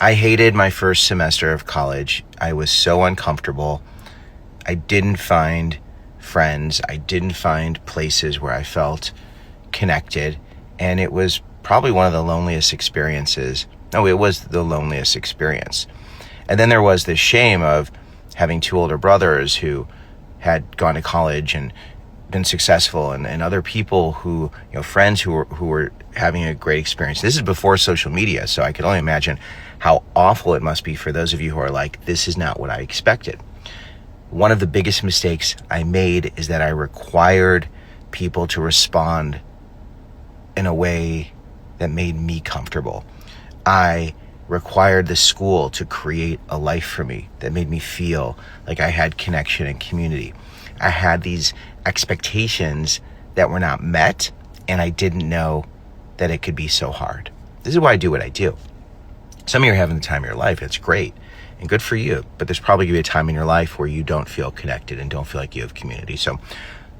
I hated my first semester of college. I was so uncomfortable. I didn't find friends. I didn't find places where I felt connected. And it was probably one of the loneliest experiences. No, it was the loneliest experience. And then there was this shame of having two older brothers who had gone to college and been successful, and other people who, friends who were having a great experience. This is before social media, so I can only imagine how awful it must be for those of you who are like, this is not what I expected. One of the biggest mistakes I made is that I required people to respond in a way that made me comfortable. I required the school to create a life for me that made me feel like I had connection and community. I had these expectations that were not met, and I didn't know that it could be so hard. This is why I do what I do. Some of you are having the time of your life. It's great and good for you, but there's probably going to be a time in your life where you don't feel connected and don't feel like you have community. So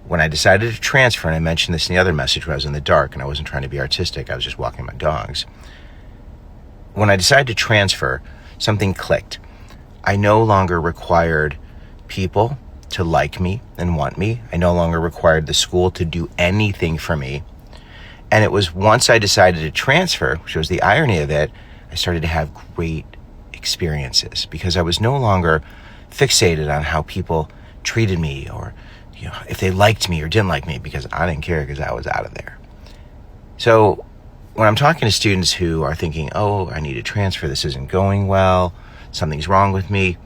when I decided to transfer, and I mentioned this in the other message when I was in the dark and I wasn't trying to be artistic, I was just walking my dogs. When I decided to transfer, something clicked. I no longer required people to like me and want me. I no longer required the school to do anything for me. And it was once I decided to transfer, which was the irony of it, I started to have great experiences because I was no longer fixated on how people treated me or if they liked me or didn't like me, because I didn't care because I was out of there. So when I'm talking to students who are thinking, oh, I need to transfer, this isn't going well, something's wrong with me,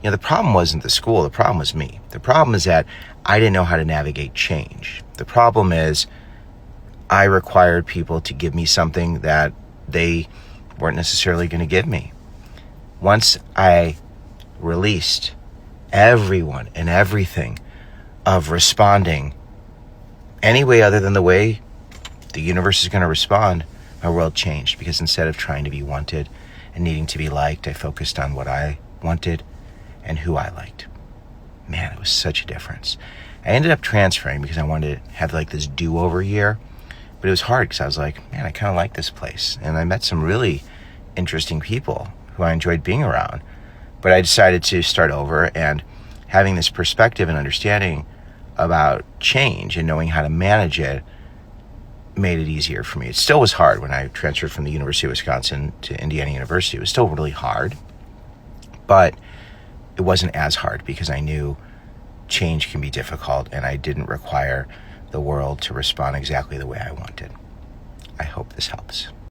the problem wasn't the school, the problem was me. The problem is that I didn't know how to navigate change. The problem is I required people to give me something that they weren't necessarily going to give me. Once I released everyone and everything of responding any way other than the way the universe is going to respond, my world changed, because instead of trying to be wanted and needing to be liked, I focused on what I wanted and who I liked. Man, it was such a difference. I ended up transferring because I wanted to have like this do-over year, but it was hard because I was like, man, I kind of like this place. And I met some really interesting people who I enjoyed being around. But I decided to start over, and having this perspective and understanding about change and knowing how to manage it made it easier for me. It still was hard when I transferred from the University of Wisconsin to Indiana University. It was still really hard, but it wasn't as hard because I knew change can be difficult and I didn't require the world to respond exactly the way I wanted. I hope this helps.